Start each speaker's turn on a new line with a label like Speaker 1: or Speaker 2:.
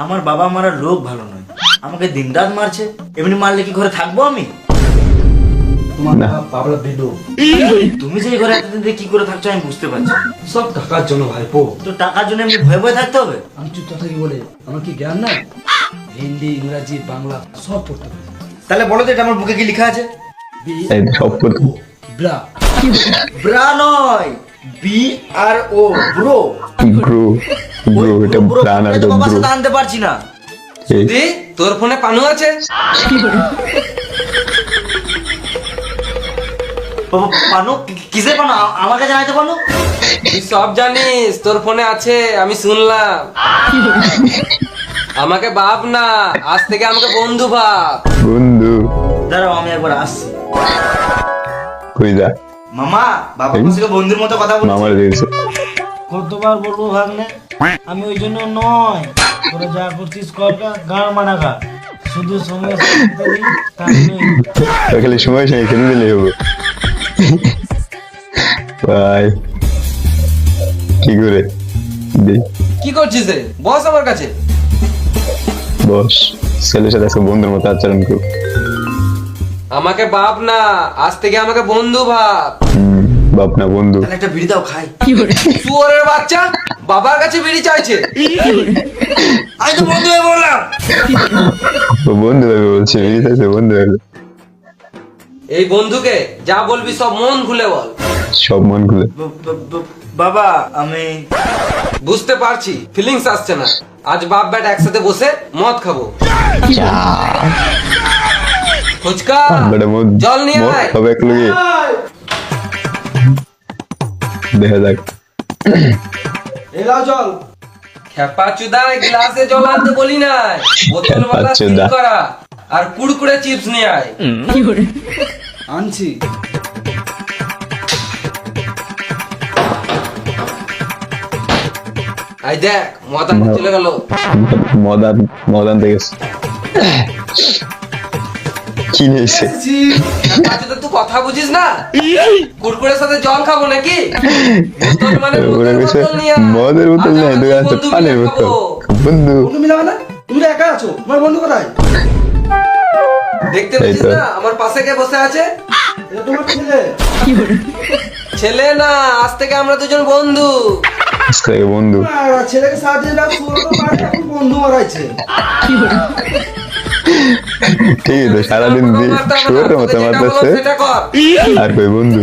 Speaker 1: আমার বাবা মারার লোক ভালো নয়, আমাকে দিনরাত মারছে। এমনি মারলে কি ঘরে থাকবো আমি?
Speaker 2: তোমার বাবলা বেদো।
Speaker 1: তুমি যে এই ঘরে এতদিন ধরে কি করে থাকছো আমি বুঝতে পারছি না।
Speaker 2: সব টাকার জন্য ভাইপো।
Speaker 1: তো টাকার জন্য এমনি ভয়ে ভয়ে থাকতে হবে?
Speaker 2: আমি চুপ থাকি বলে আমার কি জ্ঞান নাই? হিন্দি, ইংরাজি, বাংলা সব পড়তে পারি।
Speaker 1: তাহলে বলো তো এটা আমার বুকে কি লেখা আছে?
Speaker 3: সব করতে
Speaker 2: ব্রা।
Speaker 1: ব্রা নয়, BRO, ব্রো।
Speaker 3: ব্রো ব্রো এটা প্রাণ আর
Speaker 1: বাবার
Speaker 3: ব্রো
Speaker 1: সাথে আনতে পারছি না।
Speaker 4: দি তোর ফোনে পানু আছে?
Speaker 1: পানু? কিসে পানু? আমার কাছে নাই তো পানু।
Speaker 4: তুই সব জানিস, তোর ফোনে আছে, আমি শুনলাম। আমাকে বাপ না, আজ থেকে আমাকে বন্ধু ভাব।
Speaker 3: বন্ধু
Speaker 1: দাঁড়াও আমি একবার আসছি।
Speaker 3: কই যা
Speaker 1: মামা, বাবা আমার সঙ্গে বন্ধুর মতো কথা বলছি।
Speaker 3: মামার দিয়েছে
Speaker 5: কতবার বলবো ভাগ্নে, আমি ওই জন্য নয়। তোরা যা করছিস কর, গান মানা খা, শুধু সময়
Speaker 3: খালি সময় সময় খেলে দিলেই হবে ভাই কি করে দে
Speaker 4: কি করছিস রে? বস আমার কাছে।
Speaker 3: বস ছেলের সাথে আজকে বন্ধুর মতো আচরণ করো।
Speaker 4: আমাকে বাপ না, আজ থেকে আমাকে বন্ধু ভাব।
Speaker 3: বাপ না বন্ধু।
Speaker 1: তাহলে একটা বিড়ি দাও খাই।
Speaker 4: শুয়োরের বাচ্চা বাবার কাছে বিড়ি চাইছে।
Speaker 1: আমি তো বন্ধু হয়ে বললাম।
Speaker 3: ও বন্ধু ভাবে বলছে এই চাইছে বন্ধু ভাবে।
Speaker 4: এই বন্ধুকে যা বলবি সব মন খুলে বল।
Speaker 3: সব মন খুলে।
Speaker 1: বাবা আমি
Speaker 4: বুঝতে পারছি ফিলিংস আসছে না। আজ বাপ বেটা একসাথে বসে মদ খাবো। ফুচকা
Speaker 3: বেটা মদ
Speaker 4: জল নিয়ে
Speaker 3: মদ
Speaker 4: আয়।
Speaker 3: খাবে এক লগে দেখা যাক।
Speaker 2: এলাও জল।
Speaker 4: খেপা চুদা গ্লাসে জল আনতে বলি না, বোতল
Speaker 3: খেপা
Speaker 4: वाला
Speaker 3: চুদা।
Speaker 4: করা আর কুড়কুড়ে চিপস নিয়ে আয়।
Speaker 2: আনছি।
Speaker 4: আই দেখ মদা চলে গেল।
Speaker 3: মদান থেকে কি নিয়েছে
Speaker 4: খেপা চুদা তুই কথা বুঝিস না? কুড়কুড়ের সাথে জল খাবো নাকি? বোতল মানে
Speaker 3: ওরা
Speaker 4: বোতল
Speaker 3: কইছে
Speaker 4: নিয়ে আয়।
Speaker 3: মদের বোতল
Speaker 4: আজ
Speaker 3: নাই
Speaker 4: আমরা
Speaker 3: দোকান
Speaker 4: বন্ধু
Speaker 3: পানির
Speaker 4: মিলে
Speaker 3: বোতল
Speaker 4: খাবো।
Speaker 3: বন্ধু
Speaker 2: বন্ধু মিলাবে না? তুমি তো একা আছো, তোমার বন্ধু কোথায়?
Speaker 4: দেখতে
Speaker 3: এই
Speaker 4: পাচ্ছিস
Speaker 3: তো।
Speaker 4: না আমার পাশে কে বসে আছে?
Speaker 2: এটা তোমার ছেলে।
Speaker 4: ছেলে না, আজ থেকে আমরা দুজন বন্ধু।
Speaker 3: আজকে বন্ধু
Speaker 2: আর ছেলেকে সাহায্য দাও, শুয়োর তো মারে, এখন বন্ধু মারাইছে।
Speaker 3: ঠিক তো সারাদিন
Speaker 4: মারতে হবে না,
Speaker 3: শুয়োরের
Speaker 4: তোকে
Speaker 3: মতো
Speaker 4: যেটা বলবো
Speaker 3: মারতেছে
Speaker 4: সেটা কর।
Speaker 3: আর কই বন্ধু